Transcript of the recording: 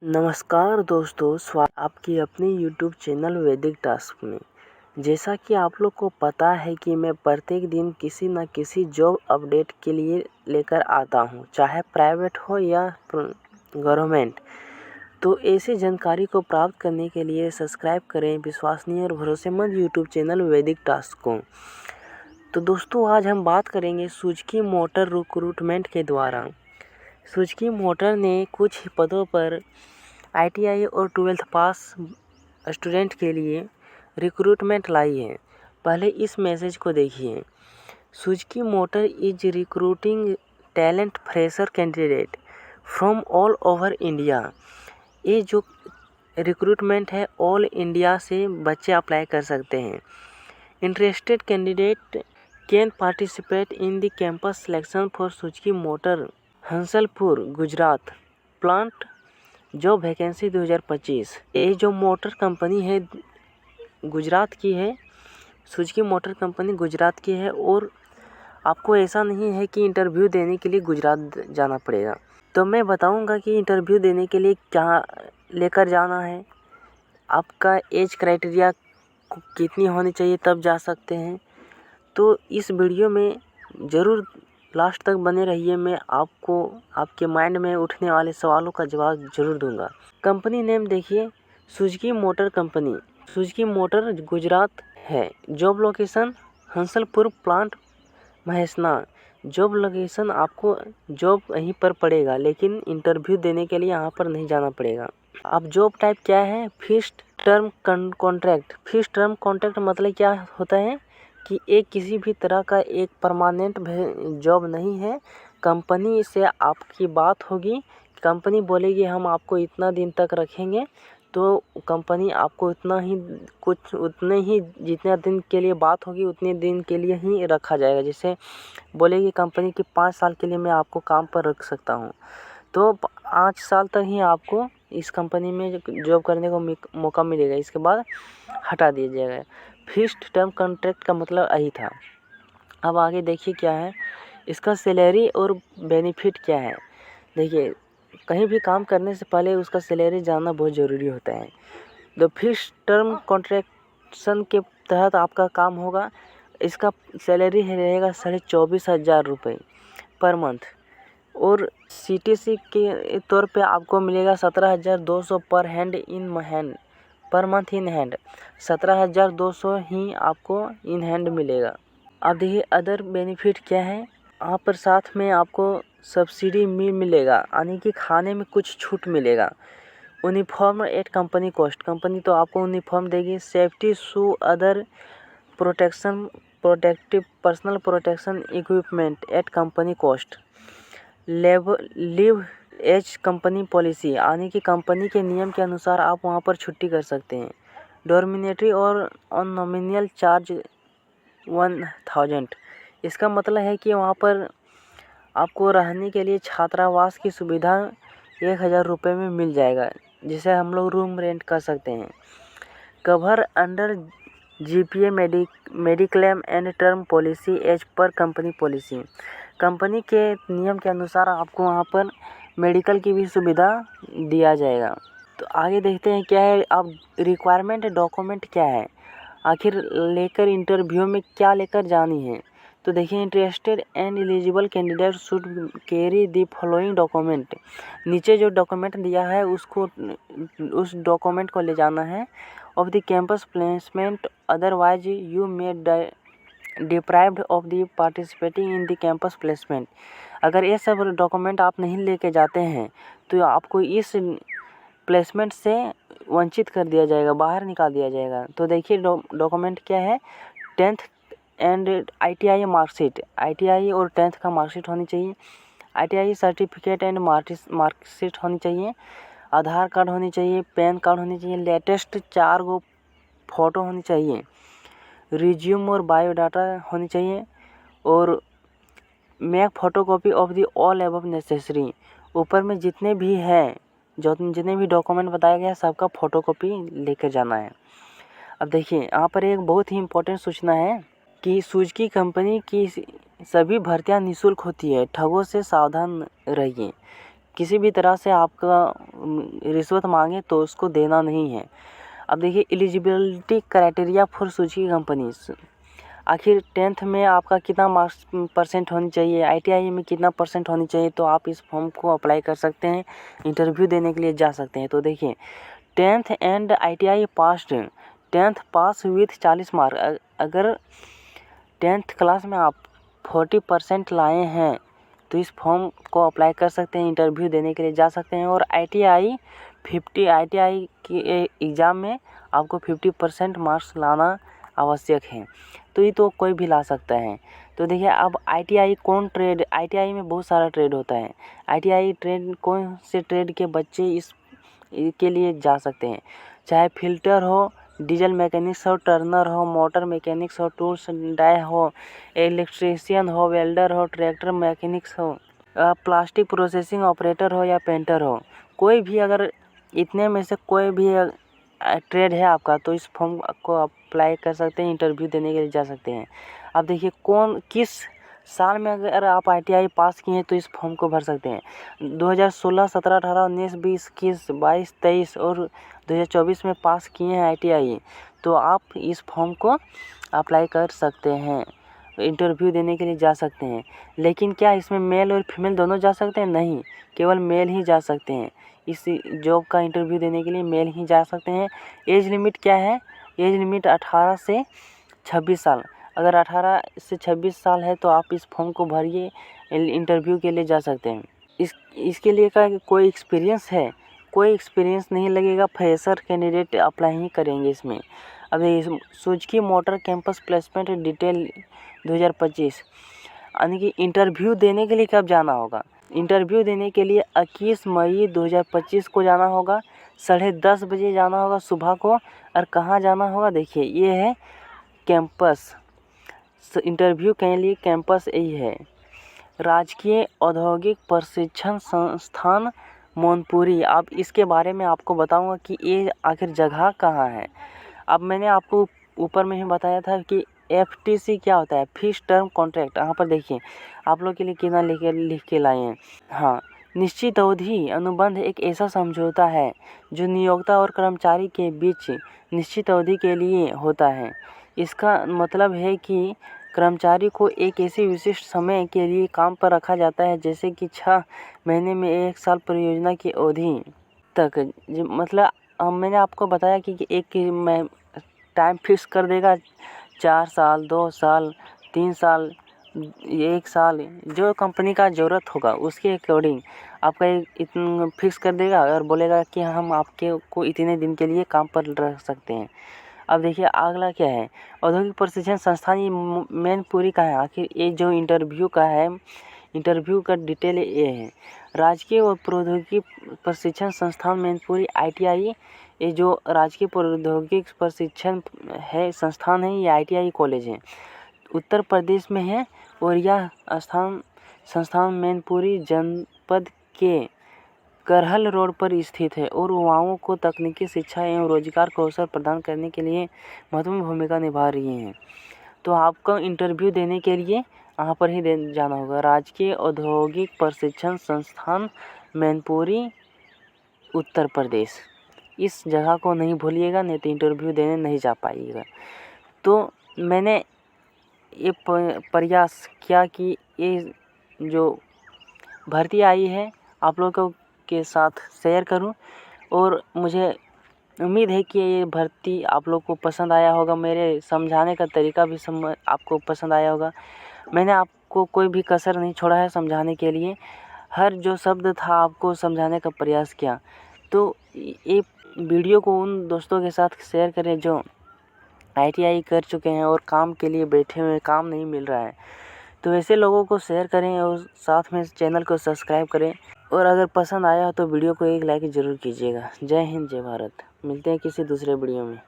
नमस्कार दोस्तों, स्वागत आपकी अपनी YouTube चैनल वैदिक टास्क में। जैसा कि आप लोग को पता है कि मैं प्रत्येक दिन किसी न किसी जॉब अपडेट के लिए लेकर आता हूं, चाहे प्राइवेट हो या गवर्नमेंट। तो ऐसी जानकारी को प्राप्त करने के लिए सब्सक्राइब करें विश्वसनीय और भरोसेमंद YouTube चैनल वैदिक टास्क को। तो दोस्तों, आज हम बात करेंगे सुजुकी मोटर रिक्रूटमेंट के द्वारा। सुजुकी मोटर ने कुछ पदों पर ITI और 12th पास स्टूडेंट के लिए रिक्रूटमेंट लाई है। पहले इस मैसेज को देखिए। Suzuki motor is recruiting talent fresher candidate from all over India. ये जो रिक्रूटमेंट है ऑल इंडिया से बच्चे अप्लाई कर सकते हैं। Interested candidate can participate in the campus selection for Suzuki motor Hansalpur Gujarat plant. Job vacancy 2025। ये जो मोटर कंपनी है गुजरात की है, सुजुकी मोटर कंपनी गुजरात की है और आपको ऐसा नहीं है कि इंटरव्यू देने के लिए गुजरात जाना पड़ेगा। तो मैं बताऊंगा कि इंटरव्यू देने के लिए क्या लेकर जाना है, आपका एज क्राइटेरिया कितनी होनी चाहिए तब जा सकते हैं। तो इस वीडियो में ज़रूर लास्ट तक बने रहिए। मैं आपको आपके माइंड में उठने वाले सवालों का जवाब जरूर दूंगा। कंपनी नेम देखिए, Suzuki motor company. Suzuki motor Gujarat है। Job location Hansalpur plant Mehsana. Job location आपको जॉब वहीं पर पड़ेगा, लेकिन इंटरव्यू देने के लिए यहाँ पर नहीं जाना पड़ेगा। अब जॉब टाइप क्या है? Fixed term contract. Fixed term contract मतलब क्या होता है कि एक किसी भी तरह का एक परमानेंट जॉब नहीं है। कंपनी से आपकी बात होगी, कंपनी बोलेगी हम आपको इतना दिन तक रखेंगे, तो कंपनी आपको उतने ही जितने दिन के लिए बात होगी उतने दिन के लिए ही रखा जाएगा। जैसे बोलेगी कंपनी कि 5 साल के लिए मैं आपको काम पर रख सकता हूँ, तो 5 साल तक ही आपको इस कंपनी में जॉब करने को मौका मिलेगा। इसके बाद हटा दिया जाएगा। फिक्स्ड टर्म कॉन्ट्रैक्ट का मतलब यही था। अब आगे देखिए क्या है इसका सैलरी और बेनिफिट क्या है। देखिए, कहीं भी काम करने से पहले उसका सैलरी जानना बहुत ज़रूरी होता है। तो फिक्स्ड टर्म कॉन्ट्रैक्शन के तहत आपका काम होगा। इसका सैलरी रहेगा 24,500 रुपये पर मंथ और CTC के तौर पे आपको मिलेगा 17,200 पर मंथ इन हैंड। 17,200 ही आपको इन हैंड मिलेगा। अब देखिए अदर बेनिफिट क्या है। यहाँ पर साथ में आपको सब्सिडी मिलेगा, यानी कि खाने में कुछ छूट मिलेगा। Uniform at company cost. Company तो आपको यूनिफॉर्म देगी। Safety shoe other protective personal protection equipment at company cost. Leave as company policy, यानी कि कंपनी के नियम के अनुसार आप वहाँ पर छुट्टी कर सकते हैं। डॉर्मिनेटरी और ऑन नॉमिनल चार्ज 1,000। इसका मतलब है कि वहाँ पर आपको रहने के लिए छात्रावास की सुविधा 1,000 रुपये में मिल जाएगा, जिसे हम लोग रूम रेंट कर सकते हैं। Cover under GPA mediclaim and term policy as पर कंपनी पॉलिसी। कंपनी के नियम के अनुसार आपको वहाँ पर मेडिकल की भी सुविधा दिया जाएगा। तो आगे देखते हैं क्या है। अब रिक्वायरमेंट डॉक्यूमेंट क्या है, आखिर लेकर इंटरव्यू में क्या लेकर जानी है। तो देखिए, interested and eligible candidate should carry the following document. नीचे जो डॉक्यूमेंट दिया है उस डॉक्यूमेंट को ले जाना है। Of the campus placement otherwise you may deprived of the participating in the campus placement. अगर ये सब डॉक्यूमेंट आप नहीं लेके जाते हैं तो आपको इस प्लेसमेंट से वंचित कर दिया जाएगा, बाहर निकाल दिया जाएगा। तो देखिए डॉक्यूमेंट क्या है। 10th and ITI marksheet. ITI और 10th का मार्कशीट होनी चाहिए। ITI सर्टिफिकेट एंड मार्कशीट होनी चाहिए। आधार कार्ड होनी चाहिए। पैन कार्ड होनी चाहिए। लेटेस्ट 4 गो फोटो होनी चाहिए। रिज्यूम और बायोडाटा होनी चाहिए और make photocopy of the all above necessary. ऊपर में जितने भी डॉक्यूमेंट बताया गया सबका फ़ोटोकॉपी लेकर जाना है। अब देखिए यहाँ पर एक बहुत ही इम्पोर्टेंट सूचना है कि सुजुकी कंपनी की सभी भर्तियां निःशुल्क होती है। ठगों से सावधान रहिए, किसी भी तरह से आपका रिश्वत मांगे तो उसको देना नहीं है। अब देखिए eligibility criteria for Suzuki companies. आखिर 10th में आपका कितना मार्क्स परसेंट होनी चाहिए, ITI में कितना परसेंट होनी चाहिए, तो आप इस फॉर्म को अप्लाई कर सकते हैं, इंटरव्यू देने के लिए जा सकते हैं। तो देखिए 10th and ITI passed, 10th pass with 40 mark. अगर 10th क्लास में आप 40% लाए हैं तो इस फॉर्म को अप्लाई कर सकते हैं, इंटरव्यू देने के लिए जा सकते हैं। और ITI की एग्ज़ाम में आपको 50% मार्क्स लाना आवश्यक है। तो ये तो कोई भी ला सकता है। तो देखिए अब ITI में बहुत सारा ट्रेड होता है। ITI ट्रेड कौन से ट्रेड के बच्चे इस के लिए जा सकते हैं, चाहे फिल्टर हो, डीजल मैकेनिक्स हो, टर्नर हो, मोटर मैकेनिक्स हो, टूल्स डाई हो, इलेक्ट्रीशियन हो, वेल्डर हो, ट्रैक्टर मैकेनिक्स हो, प्लास्टिक प्रोसेसिंग ऑपरेटर हो या पेंटर हो। कोई भी अगर इतने में से कोई भी ट्रेड है आपका तो इस फॉर्म को अप्लाई कर सकते हैं, इंटरव्यू देने के लिए जा सकते हैं। अब देखिए किस साल में अगर आप ITI पास किए हैं तो इस फॉर्म को भर सकते हैं। 2016, 17, 18, 19, 20, 21, 22, 23 और 2024 में पास किए हैं ITI तो आप इस फॉर्म को अप्लाई कर सकते हैं, इंटरव्यू देने के लिए जा सकते हैं। लेकिन क्या इसमें मेल और फीमेल दोनों जा सकते हैं? नहीं, केवल मेल ही जा सकते हैं। इस जॉब का इंटरव्यू देने के लिए मेल ही जा सकते हैं। एज लिमिट क्या है? एज लिमिट 18 से 26 साल। अगर 18 से 26 साल है तो आप इस फॉर्म को भरिए, इंटरव्यू के लिए जा सकते हैं। इसके लिए का कोई एक्सपीरियंस है? कोई एक्सपीरियंस नहीं लगेगा, फ्रेशर कैंडिडेट अप्लाई ही करेंगे इसमें। अब Suzuki motor campus placement detail 2025, यानी कि इंटरव्यू देने के लिए कब जाना होगा? इंटरव्यू देने के लिए 21 मई 2025 को जाना होगा, 10:30 बजे जाना होगा सुबह को। और कहाँ जाना होगा? देखिए ये है कैंपस, इंटरव्यू के लिए कैंपस यही है, राजकीय औद्योगिक प्रशिक्षण संस्थान मोनपुरी। अब इसके बारे में आपको बताऊंगा कि ये आखिर जगह कहाँ है। अब मैंने आपको ऊपर में ही बताया था कि FTC क्या होता है, फिक्स टर्म कॉन्ट्रैक्ट। यहाँ पर देखिए आप लोग के लिए कितना लिख के लाए हैं। हाँ, निश्चित अवधि अनुबंध एक ऐसा समझौता है जो नियोक्ता और कर्मचारी के बीच निश्चित अवधि के लिए होता है। इसका मतलब है कि कर्मचारी को एक ऐसे विशिष्ट समय के लिए काम पर रखा जाता है, जैसे कि 6 महीने में 1 साल परियोजना की अवधि तक। मतलब मैंने आपको बताया कि एक मैं टाइम फिक्स कर देगा, 4 साल, 2 साल, 3 साल, 1 साल, जो कंपनी का ज़रूरत होगा उसके अकॉर्डिंग आपका इतना फिक्स कर देगा और बोलेगा कि हम आपके को इतने दिन के लिए काम पर रख सकते हैं। अब देखिए अगला क्या है, औद्योगिक प्रशिक्षण संस्थान। ये मैनपुरी का है। आखिर ये जो इंटरव्यू का है, इंटरव्यू का डिटेल ये है, राजकीय और प्रौद्योगिकी प्रशिक्षण संस्थान मैनपुरी ITI। ये जो राजकीय प्रौद्योगिक प्रशिक्षण है संस्थान है, ये ITI कॉलेज है, उत्तर प्रदेश में है। और यह संस्थान मैनपुरी जनपद के करहल रोड पर स्थित है और युवाओं को तकनीकी शिक्षा एवं रोजगार के अवसर प्रदान करने के लिए महत्वपूर्ण भूमिका निभा रही हैं। तो आपको इंटरव्यू देने के लिए यहाँ पर ही जाना होगा, राजकीय औद्योगिक प्रशिक्षण संस्थान मैनपुरी, उत्तर प्रदेश। इस जगह को नहीं भूलिएगा, नहीं तो इंटरव्यू देने नहीं जा पाइएगा। तो मैंने ये प्रयास किया कि ये जो भर्ती आई है आप लोगों के साथ शेयर करूं, और मुझे उम्मीद है कि ये भर्ती आप लोग को पसंद आया होगा। मेरे समझाने का तरीका भी आपको पसंद आया होगा। मैंने आपको कोई भी कसर नहीं छोड़ा है समझाने के लिए, हर जो शब्द था आपको समझाने का प्रयास किया। तो ये वीडियो को उन दोस्तों के साथ शेयर करें जो ITI कर चुके हैं और काम के लिए बैठे हुए, काम नहीं मिल रहा है। तो ऐसे लोगों को शेयर करें और साथ में चैनल को सब्सक्राइब करें। और अगर पसंद आया हो तो वीडियो को एक लाइक ज़रूर कीजिएगा। जय हिंद, जय भारत। मिलते हैं किसी दूसरे वीडियो में।